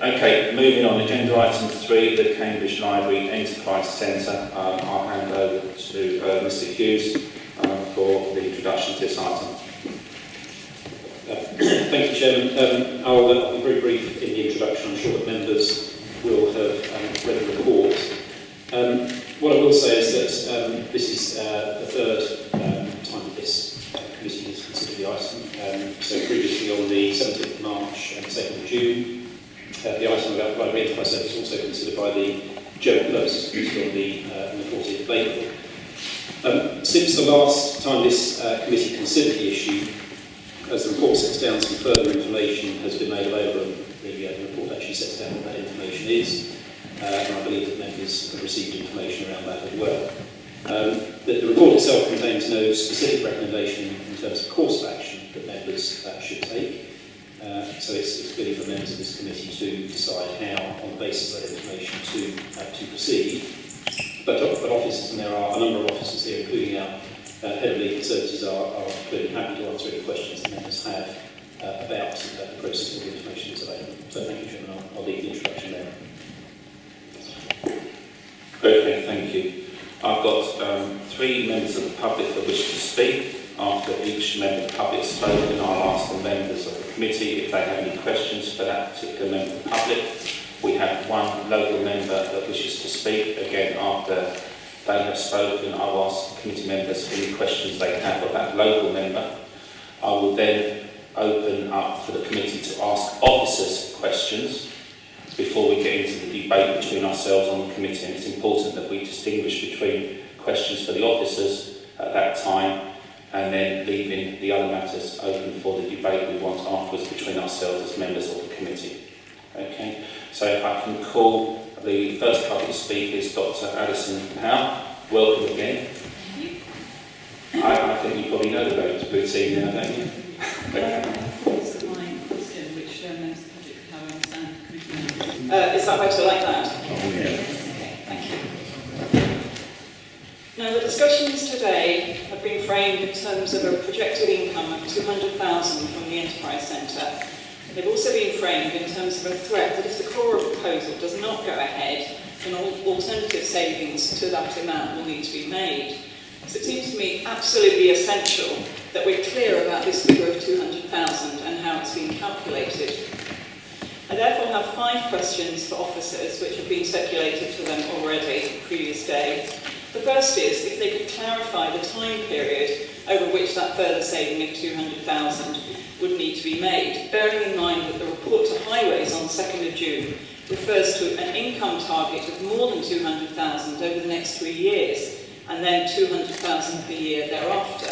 Okay, moving on, agenda item 3, the Cambridge Library Enterprise Centre. I'll hand over to Mr Hughes for the introduction to this item. Thank you, Chairman. I'll be very brief in the introduction. I'm sure that members will have read the report. What I will say is that this is the third time that this committee has considered the item. So previously on the 17th of March and 2nd of June, the item about library enterprise service was also considered by the General Purposes Committee on the 14th of April. Since the last time this committee considered the issue, as the report sets down, some further information has been made available, and the report actually sets down what that information is, and I believe that members have received information around that as well. The report itself contains no specific recommendation in terms of course of action that members should take, so it's clearly for members of this committee to decide how, on the basis of that information, to proceed. But officers, and there are a number of officers here, including our Head of Legal Services, are clearly happy to answer any questions that members have about the process of the information that's available. So thank you, Chairman. I'll leave the introduction there. Okay, thank you. I've got 3 members of the public that wish to speak. After each member of the public has spoken, I'll ask the members of the committee if they have any questions for that particular member of the public. We have 1 local member that wishes to speak. Again, after they have spoken, I'll ask committee members any questions they have of that local member. I will then open up for the committee to ask officers questions before we get into the debate between ourselves on the committee, and it's important that we distinguish between questions for the officers at that time and then leaving the other matters open for the debate we want afterwards between ourselves as members of the committee. Okay, so if I can call the first couple of speakers, Dr. Alison. Welcome again. I think you probably know the routine now, don't you? It's my question, which members of the public have understand the committee. Is that better like that? Oh, yeah. Okay, thank you. Now, the discussions today have been framed in terms of a projected income of 200,000 from the Enterprise Centre. They've also been framed in terms of a threat that if the core proposal does not go ahead, then alternative savings to that amount will need to be made. So it seems to me absolutely essential that we're clear about this figure of 200,000 and how it's been calculated. I therefore have 5 questions for officers which have been circulated to them already the previous day. The first is if they could clarify the time period over which that further saving of 200,000 would need to be made, bearing in mind that the report to Highways on 2nd of June refers to an income target of more than 200,000 over the next 3 years, and then 200,000 per year thereafter.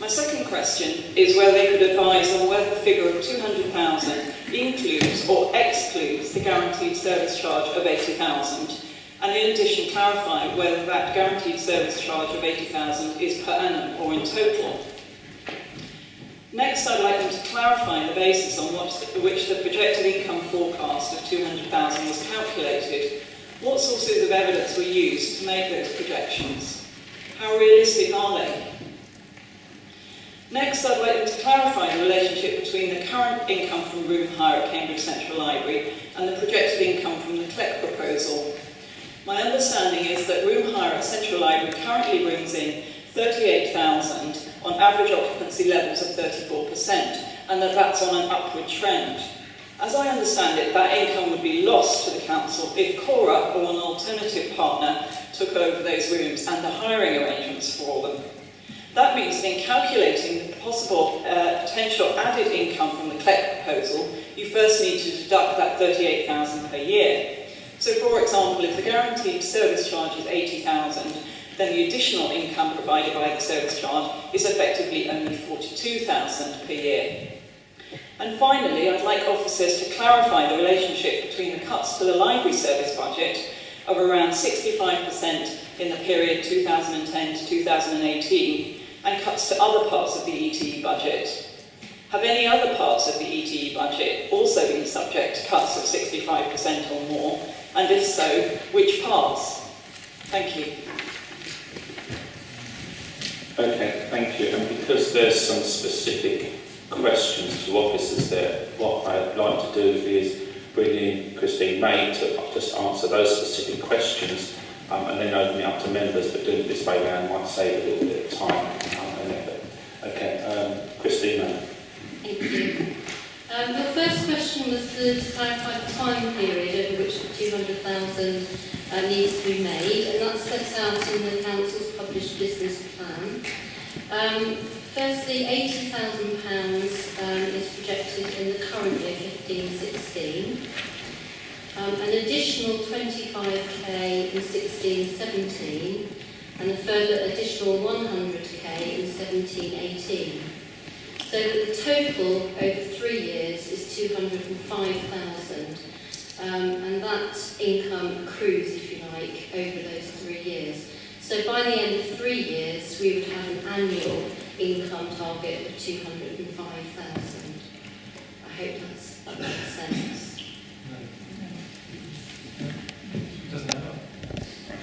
My second question is whether they could advise on whether the figure of 200,000 includes or excludes the guaranteed service charge of 80,000, and in addition clarify whether that guaranteed service charge of 80,000 is per annum or in total. Next, I'd like them to clarify the basis on which the projected income forecast of 200,000 was calculated. What sources of evidence were used to make those projections? How realistic are they? Next, I'd like them to clarify the relationship between the current income from room hire at Cambridge Central Library and the projected income from the CLEC proposal. My understanding is that room hire at Central Library currently brings in 38,000 on average occupancy levels of 34%, and that's on an upward trend. As I understand it, that income would be lost to the council if Cora or an alternative partner took over those rooms and the hiring arrangements for them. That means in calculating the possible potential added income from the CLEC proposal, you first need to deduct that 38,000 per year. So for example, if the guaranteed service charge is 80,000, then the additional income provided by the service charge is effectively only 42,000 per year. And finally, I'd like officers to clarify the relationship between the cuts to the library service budget of around 65% in the period 2010 to 2018 and cuts to other parts of the ETE budget. Have any other parts of the ETE budget also been subject to cuts of 65% or more? And if so, which parts? Thank you. Okay, thank you. And because there's some specific questions to officers there, what I'd like to do is bring in Christine May to just answer those specific questions and then open it up to members, but doing it this way around might save a little bit of time and effort. Okay, Christine May. Thank you. Your first question was to clarify the time period over which the 200,000 needs to be made, and that's set out in the Council's published business plan. Firstly, £80,000 is projected in the current year 15-16. An additional 25k in 16-17, and a further additional 100k in 17-18. So the total over 3 years is 205,000, and that income accrues, if you like, over those 3 years. So by the end of 3 years, we would have an annual income target of 205,000. I hope that makes sense.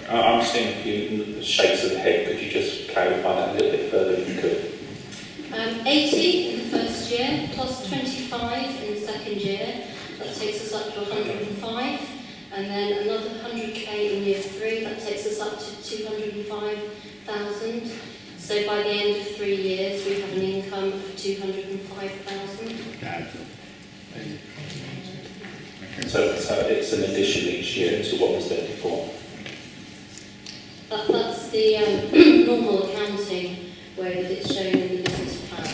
I'm seeing a few shakes of the head. Could you just clarify that a little bit further if you could? 80 in the first year, plus 25 in the second year. That takes us up to 105. And then another 100k in year 3. That takes us up to 205,000. So by the end of 3 years, we have an income of 205,000. So it's an addition each year to what was there before. That's the normal accounting way that it's shown in the business plan.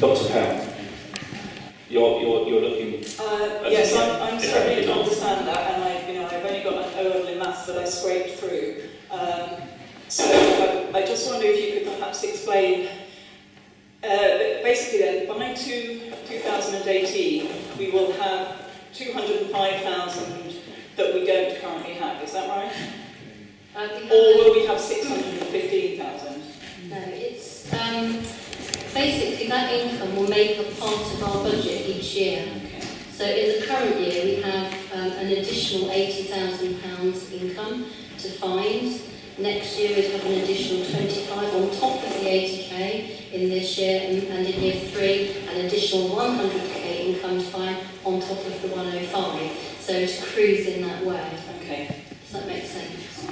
Dr. Powell, you're looking. Yes, I'm struggling to understand that, and I've only got an O level in maths that I scraped through. So I just wonder if you could perhaps explain. Basically, then, by 2018, we will have 205,000 that we don't currently have. Is that right? Or will we have 615,000? No, it's basically that income will make a part of our budget each year. Okay. So in the current year, we have an additional £80,000 income to find. Next year, we'd have an additional 25 on top of the 80k in this year, and in year 3, an additional 100k income to find on top of the 105. So it accrues in that way. Okay. Does that make sense?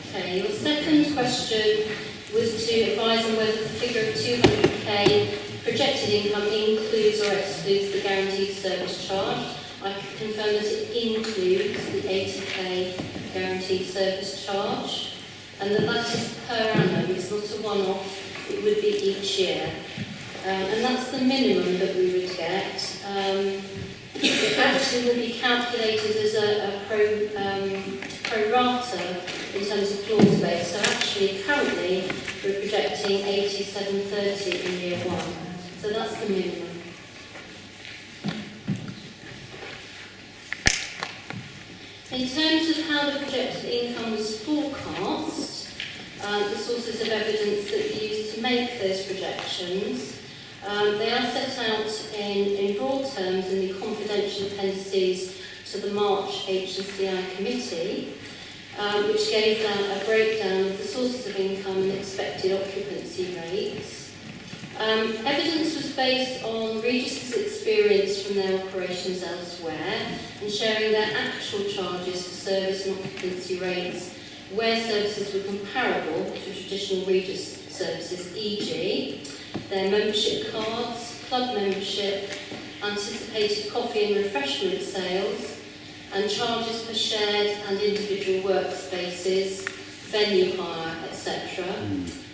Okay, your second question was to advise on whether the figure of 200k projected income includes or excludes the guaranteed service charge. I can confirm that it includes the 80k guaranteed service charge, and that is per annum. It's not a one-off, it would be each year. And that's the minimum that we would get. It actually will be calculated as a pro rata in terms of floor space. So actually, currently, we're projecting 87.30 in year 1. So that's the minimum. In terms of how the projected income was forecast, the sources of evidence that we used to make those projections, they are set out in broad terms in the confidential appendices to the March HCI committee, which gave a breakdown of the sources of income and expected occupancy rates. Evidence was based on Regis's experience from their operations elsewhere and sharing their actual charges for service and occupancy rates where services were comparable to traditional Regis services, e.g. their membership cards, club membership, anticipated coffee and refreshment sales, and charges for shared and individual workspaces, venue hire, etc.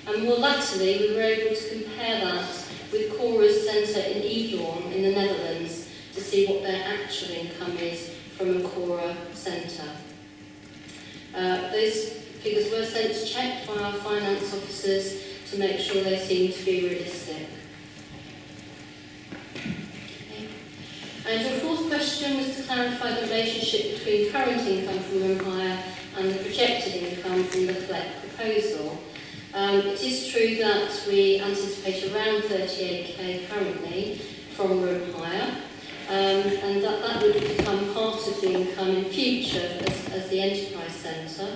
And more latterly, we were able to compare that with Cora's centre in Evelorm in the Netherlands to see what their actual income is from a Cora centre. Those figures were sent checked by our finance officers to make sure they seem to be realistic. Okay. And your fourth question was to clarify the relationship between current income from room hire and the projected income from the collect proposal. It is true that we anticipate around 38k currently from room hire, and that would become part of the income in future as the enterprise centre.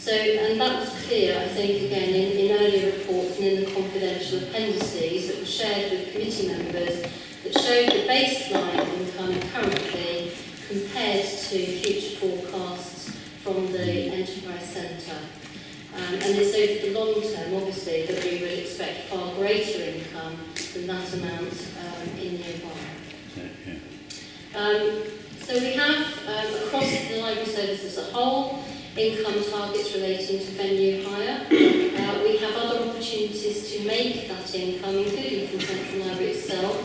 So, and that was clear, I think, again, in earlier reports and in the confidential appendices that were shared with committee members that showed the baseline income currently compared to future forecasts from the Enterprise Centre. And it's over the long term, obviously, that we would expect far greater income than that amount in year one. So we have, across the library service as a whole, income targets relating to venue hire. We have other opportunities to make that income, including from Central Library itself.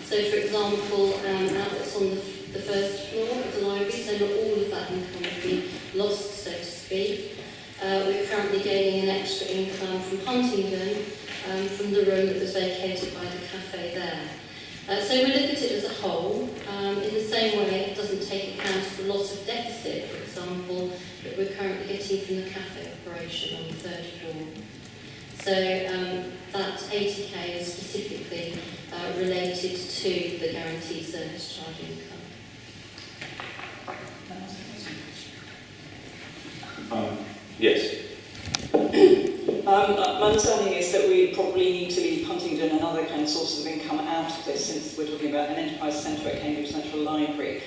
So, for example, outlets on the first floor of the library, so not all of that income would be lost, so to speak. We're currently gaining an extra income from Huntingdon, from the room that was vacated by the cafe there. So we look at it as a whole. In the same way, it doesn't take account of the loss of deficit, for example, that we're currently getting from the cafe operation on the third floor. So that 80k is specifically related to the guaranteed service charge income. Yes. My understanding is that we probably need to leave Huntingdon and other kind of sources of income out of this, since we're talking about an enterprise centre at Cambridge Central Library.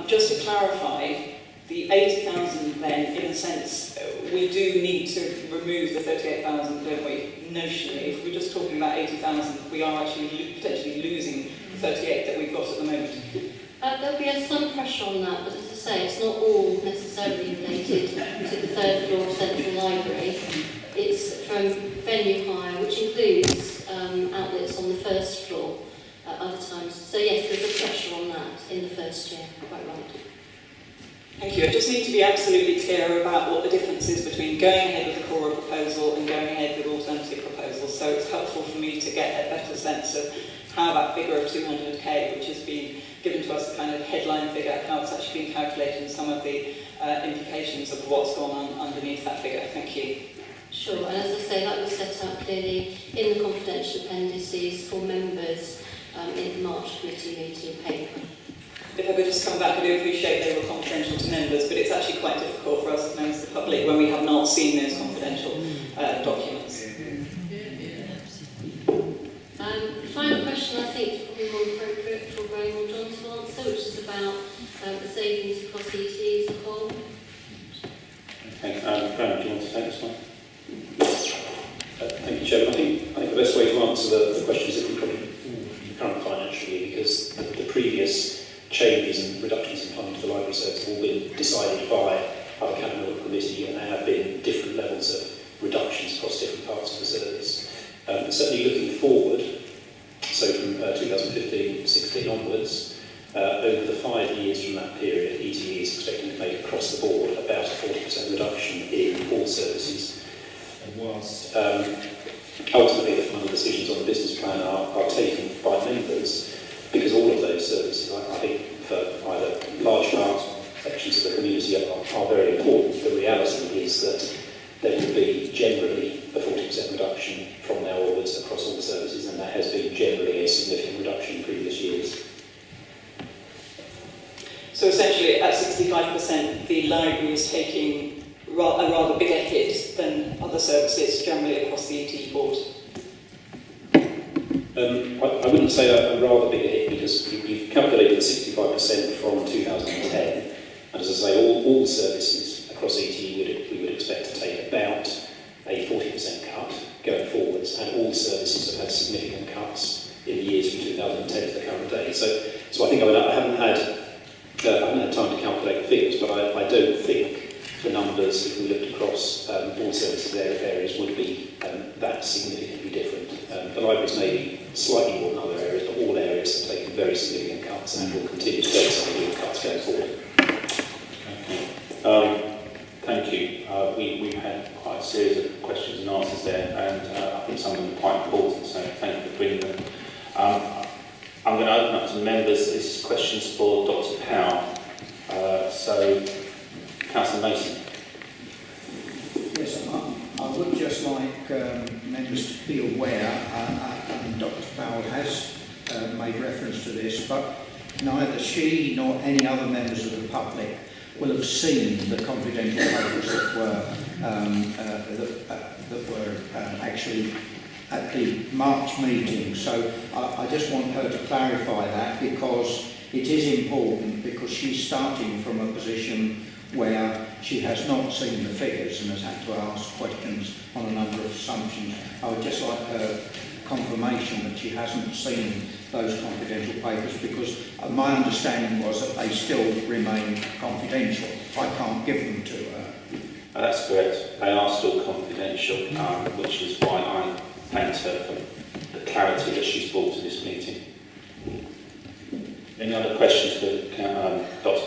Just to clarify, the 80,000 then, in a sense, we do need to remove the 38,000, don't we, notionally? If we're just talking about 80,000, we are actually potentially losing the 38 that we've got at the moment. There'll be some pressure on that, but as I say, it's not all necessarily related to the third floor of Central Library. It's from venue hire, which includes outlets on the first floor at other times. So yes, there's a pressure on that in the first year, quite right. Thank you. I just need to be absolutely clear about what the difference is between going ahead with the core proposal and going ahead with alternative proposals. So it's helpful for me to get a better sense of how that figure of 200k, which has been given to us a kind of headline figure, how it's actually been calculated and some of the implications of what's gone on underneath that figure. Thank you. Sure, and as I say, that was set out clearly in the confidential appendices for members in the March committee meeting paper. If I could just come back, I do appreciate they were confidential to members, but it's actually quite difficult for us as members of the public when we have not seen those confidential documents. The final question, I think, is probably more appropriate for Graham or John to answer, which is about the savings across ET as a whole. Okay, Graham, do you want to take this one? Thank you, Chairman. I think the best way to answer the question is that we probably the current financial year, because the previous changes and reductions in funding to the library service have all been decided by our cabinet committee, and there have been different levels of reductions across different parts of the service. Certainly looking forward, so from 2015-16 onwards, over the 5 years from that period, ETE is expecting to make across the board about a 40% reduction in all services. And whilst ultimately the final decisions on the business plan are taken by members, because all of those services, I think, for either large parts or sections of the community are very important. The reality is that there will be generally a 40% reduction from now onwards across all the services, and there has been generally a significant reduction in previous years. So essentially, at 65%, the library is taking a rather bigger hit than other services generally across the ET board. I wouldn't say a rather bigger hit, because you've calculated the 65% from 2010, and as I say, all services across ET we would expect to take about a 40% cut going forwards, and all services have had significant cuts in the years from 2010 to the current day. So I think I haven't had time to calculate the figures, but I don't think the numbers, if we looked across all services areas, would be that significantly different. The libraries may be slightly more than other areas, but all areas have taken very significant cuts and will continue to take significant cuts going forward. Okay. Thank you. We've had quite a series of questions and answers there, and I think some of them are quite important, so thank you for bringing them. I'm going to open up to members. This is questions for Dr. Powell. So, Councillor Mason. Yes, I would just like members to be aware, and Dr. Powell has made reference to this, but neither she nor any other members of the public will have seen the confidential papers that were actually at the March meeting. So I just want her to clarify that, because it is important, because she's starting from a position where she has not seen the figures and has had to ask questions on a number of assumptions. I would just like her confirmation that she hasn't seen those confidential papers, because my understanding was that they still remain confidential. I can't give them to her. That's correct. They are still confidential, which is why I thanked her for the clarity that she's brought to this meeting. Any other questions for Dr.